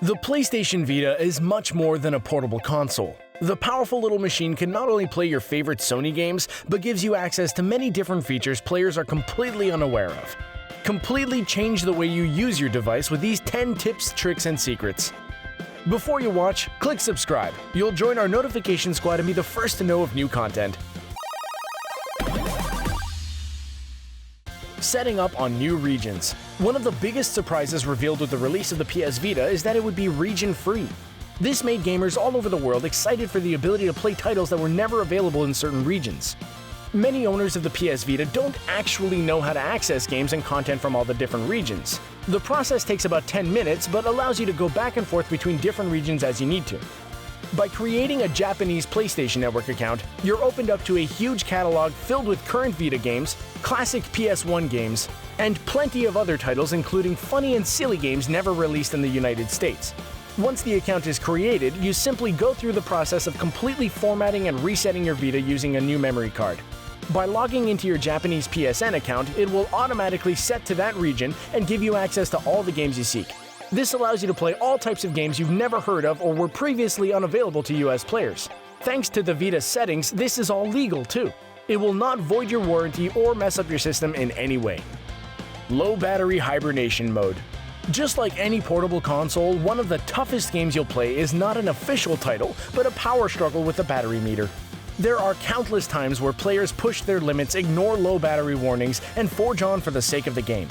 The PlayStation Vita is much more than a portable console. The powerful little machine can not only play your favorite Sony games, but gives you access to many different features players are completely unaware of. Completely change the way you use your device with these 10 tips, tricks, and secrets. Before you watch, click subscribe. You'll join our notification squad and be the first to know of new content. Setting up on new regions. One of the biggest surprises revealed with the release of the PS Vita is that it would be region-free. This made gamers all over the world excited for the ability to play titles that were never available in certain regions. Many owners of the PS Vita don't actually know how to access games and content from all the different regions. The process takes about 10 minutes, but allows you to go back and forth between different regions as you need to. By creating a Japanese PlayStation Network account, you're opened up to a huge catalog filled with current Vita games, classic PS1 games, and plenty of other titles including funny and silly games never released in the United States. Once the account is created, you simply go through the process of completely formatting and resetting your Vita using a new memory card. By logging into your Japanese PSN account, it will automatically set to that region and give you access to all the games you seek. This allows you to play all types of games you've never heard of or were previously unavailable to US players. Thanks to the Vita's settings, this is all legal too. It will not void your warranty or mess up your system in any way. Low Battery Hibernation Mode. Just like any portable console, one of the toughest games you'll play is not an official title, but a power struggle with the battery meter. There are countless times where players push their limits, ignore low battery warnings, and forge on for the sake of the game.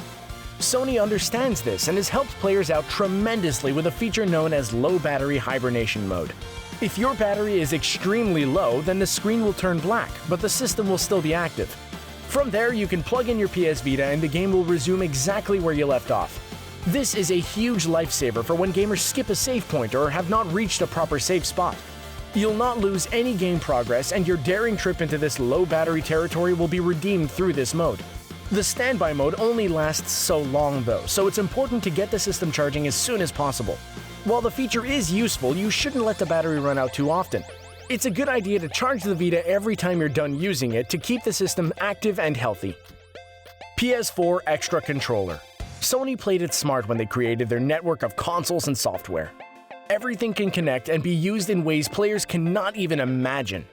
Sony understands this and has helped players out tremendously with a feature known as Low Battery Hibernation Mode. If your battery is extremely low, then the screen will turn black, but the system will still be active. From there, you can plug in your PS Vita and the game will resume exactly where you left off. This is a huge lifesaver for when gamers skip a save point or have not reached a proper save spot. You'll not lose any game progress, and your daring trip into this low battery territory will be redeemed through this mode. The standby mode only lasts so long though, so it's important to get the system charging as soon as possible. While the feature is useful, you shouldn't let the battery run out too often. It's a good idea to charge the Vita every time you're done using it to keep the system active and healthy. PS4 Extra Controller. Sony played it smart when they created their network of consoles and software. Everything can connect and be used in ways players cannot even imagine.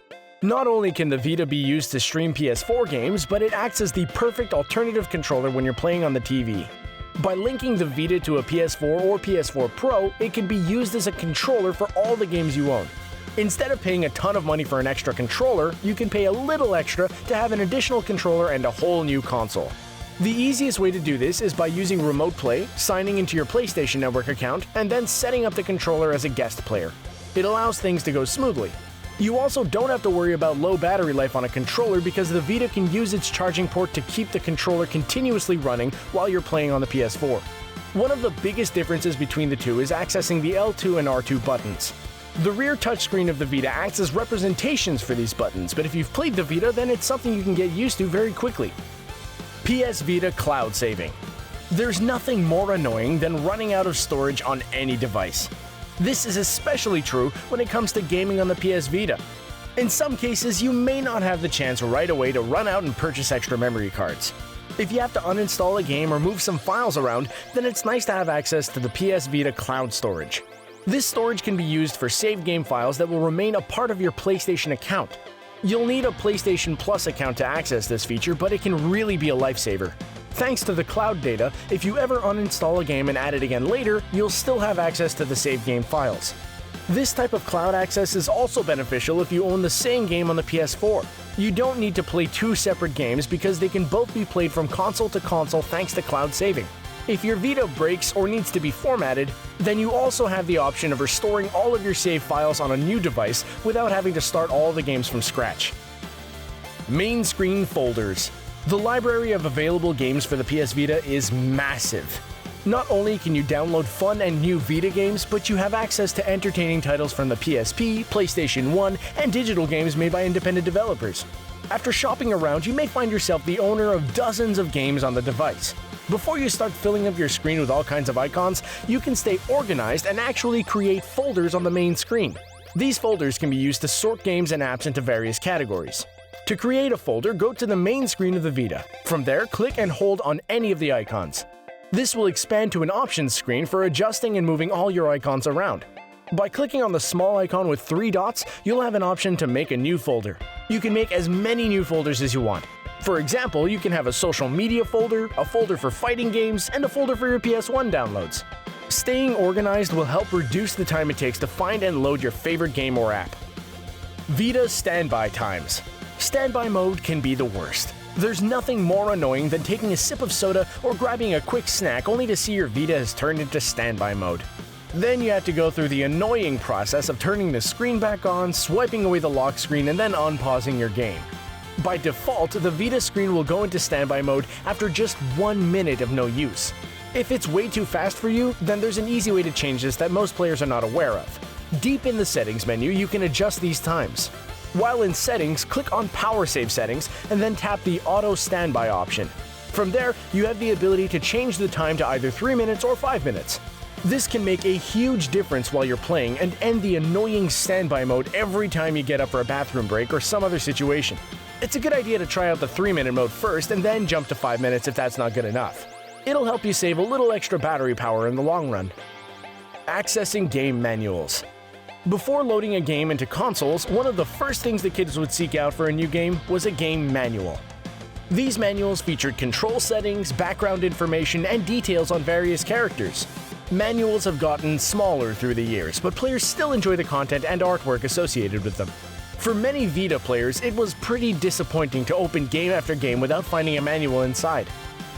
Not only can the Vita be used to stream PS4 games, but it acts as the perfect alternative controller when you're playing on the TV. By linking the Vita to a PS4 or PS4 Pro, it can be used as a controller for all the games you own. Instead of paying a ton of money for an extra controller, you can pay a little extra to have an additional controller and a whole new console. The easiest way to do this is by using Remote Play, signing into your PlayStation Network account, and then setting up the controller as a guest player. It allows things to go smoothly. You also don't have to worry about low battery life on a controller because the Vita can use its charging port to keep the controller continuously running while you're playing on the PS4. One of the biggest differences between the two is accessing the L2 and R2 buttons. The rear touchscreen of the Vita acts as representations for these buttons, but if you've played the Vita, then it's something you can get used to very quickly. PS Vita Cloud Saving. There's nothing more annoying than running out of storage on any device. This is especially true when it comes to gaming on the PS Vita. In some cases, you may not have the chance right away to run out and purchase extra memory cards. If you have to uninstall a game or move some files around, then it's nice to have access to the PS Vita Cloud Storage. This storage can be used for saved game files that will remain a part of your PlayStation account. You'll need a PlayStation Plus account to access this feature, but it can really be a lifesaver. Thanks to the cloud data, if you ever uninstall a game and add it again later, you'll still have access to the saved game files. This type of cloud access is also beneficial if you own the same game on the PS4. You don't need to play two separate games because they can both be played from console to console thanks to cloud saving. If your Vita breaks or needs to be formatted, then you also have the option of restoring all of your save files on a new device without having to start all the games from scratch. Main screen folders. The library of available games for the PS Vita is massive. Not only can you download fun and new Vita games, but you have access to entertaining titles from the PSP, PlayStation 1, and digital games made by independent developers. After shopping around, you may find yourself the owner of dozens of games on the device. Before you start filling up your screen with all kinds of icons, you can stay organized and actually create folders on the main screen. These folders can be used to sort games and apps into various categories. To create a folder, go to the main screen of the Vita. From there, click and hold on any of the icons. This will expand to an options screen for adjusting and moving all your icons around. By clicking on the small icon with 3 dots, you'll have an option to make a new folder. You can make as many new folders as you want. For example, you can have a social media folder, a folder for fighting games, and a folder for your PS1 downloads. Staying organized will help reduce the time it takes to find and load your favorite game or app. Vita standby times. Standby mode can be the worst. There's nothing more annoying than taking a sip of soda or grabbing a quick snack only to see your Vita has turned into standby mode. Then you have to go through the annoying process of turning the screen back on, swiping away the lock screen, and then unpausing your game. By default, the Vita screen will go into standby mode after just 1 minute of no use. If it's way too fast for you, then there's an easy way to change this that most players are not aware of. Deep in the settings menu, you can adjust these times. While in settings, click on power save settings and then tap the auto standby option. From there, you have the ability to change the time to either 3 minutes or 5 minutes. This can make a huge difference while you're playing and end the annoying standby mode every time you get up for a bathroom break or some other situation. It's a good idea to try out the 3-minute mode first and then jump to 5 minutes if that's not good enough. It'll help you save a little extra battery power in the long run. Accessing game manuals. Before loading a game into consoles, one of the first things the kids would seek out for a new game was a game manual. These manuals featured control settings, background information, and details on various characters. Manuals have gotten smaller through the years, but players still enjoy the content and artwork associated with them. For many Vita players, it was pretty disappointing to open game after game without finding a manual inside.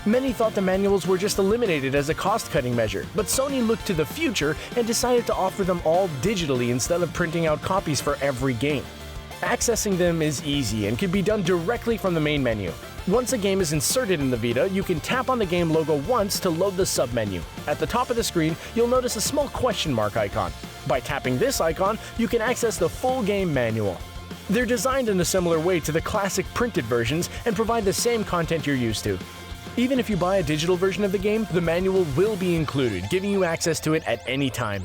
Many thought the manuals were just eliminated as a cost-cutting measure, but Sony looked to the future and decided to offer them all digitally instead of printing out copies for every game. Accessing them is easy and can be done directly from the main menu. Once a game is inserted in the Vita, you can tap on the game logo once to load the submenu. At the top of the screen, you'll notice a small question mark icon. By tapping this icon, you can access the full game manual. They're designed in a similar way to the classic printed versions and provide the same content you're used to. Even if you buy a digital version of the game, the manual will be included, giving you access to it at any time.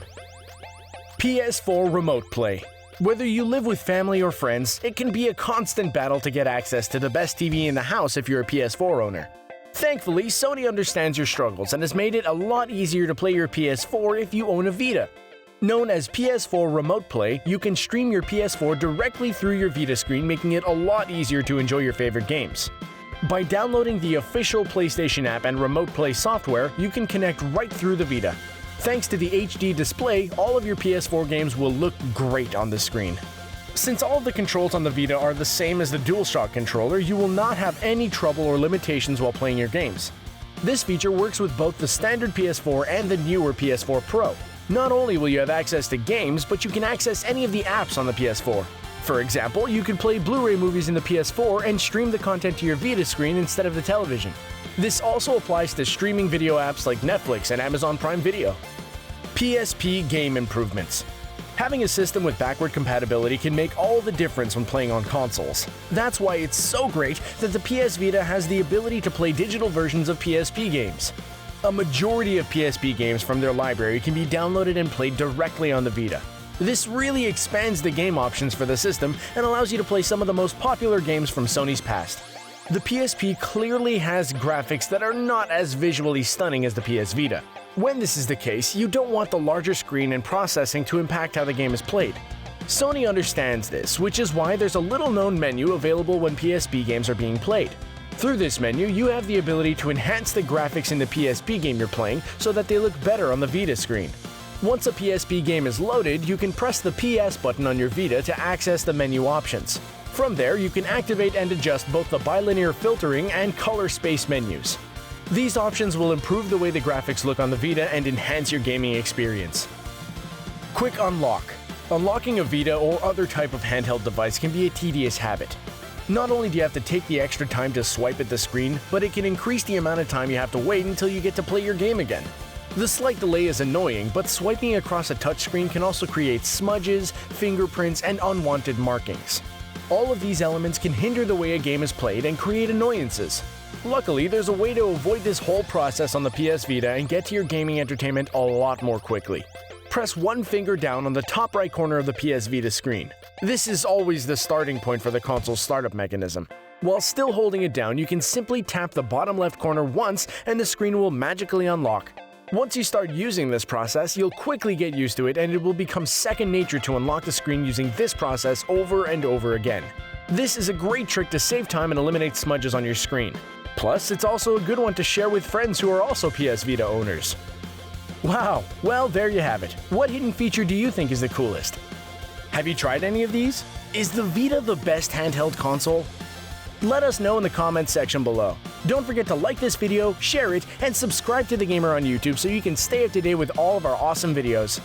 PS4 Remote Play. Whether you live with family or friends, it can be a constant battle to get access to the best TV in the house if you're a PS4 owner. Thankfully, Sony understands your struggles and has made it a lot easier to play your PS4 if you own a Vita. Known as PS4 Remote Play, you can stream your PS4 directly through your Vita screen, making it a lot easier to enjoy your favorite games. By downloading the official PlayStation app and Remote Play software, you can connect right through the Vita. Thanks to the HD display, all of your PS4 games will look great on the screen. Since all of the controls on the Vita are the same as the DualShock controller, you will not have any trouble or limitations while playing your games. This feature works with both the standard PS4 and the newer PS4 Pro. Not only will you have access to games, but you can access any of the apps on the PS4. For example, you can play Blu-ray movies in the PS4 and stream the content to your Vita screen instead of the television. This also applies to streaming video apps like Netflix and Amazon Prime Video. PSP Game Improvements. Having a system with backward compatibility can make all the difference when playing on consoles. That's why it's so great that the PS Vita has the ability to play digital versions of PSP games. A majority of PSP games from their library can be downloaded and played directly on the Vita. This really expands the game options for the system and allows you to play some of the most popular games from Sony's past. The PSP clearly has graphics that are not as visually stunning as the PS Vita. When this is the case, you don't want the larger screen and processing to impact how the game is played. Sony understands this, which is why there's a little-known menu available when PSP games are being played. Through this menu, you have the ability to enhance the graphics in the PSP game you're playing so that they look better on the Vita screen. Once a PSP game is loaded, you can press the PS button on your Vita to access the menu options. From there, you can activate and adjust both the bilinear filtering and color space menus. These options will improve the way the graphics look on the Vita and enhance your gaming experience. Quick Unlock. Unlocking a Vita or other type of handheld device can be a tedious habit. Not only do you have to take the extra time to swipe at the screen, but it can increase the amount of time you have to wait until you get to play your game again. The slight delay is annoying, but swiping across a touchscreen can also create smudges, fingerprints, and unwanted markings. All of these elements can hinder the way a game is played and create annoyances. Luckily, there's a way to avoid this whole process on the PS Vita and get to your gaming entertainment a lot more quickly. Press one finger down on the top right corner of the PS Vita screen. This is always the starting point for the console's startup mechanism. While still holding it down, you can simply tap the bottom left corner once and the screen will magically unlock. Once you start using this process, you'll quickly get used to it and it will become second nature to unlock the screen using this process over and over again. This is a great trick to save time and eliminate smudges on your screen. Plus, it's also a good one to share with friends who are also PS Vita owners. Wow, well there you have it. What hidden feature do you think is the coolest? Have you tried any of these? Is the Vita the best handheld console? Let us know in the comments section below. Don't forget to like this video, share it, and subscribe to The Gamer on YouTube so you can stay up to date with all of our awesome videos.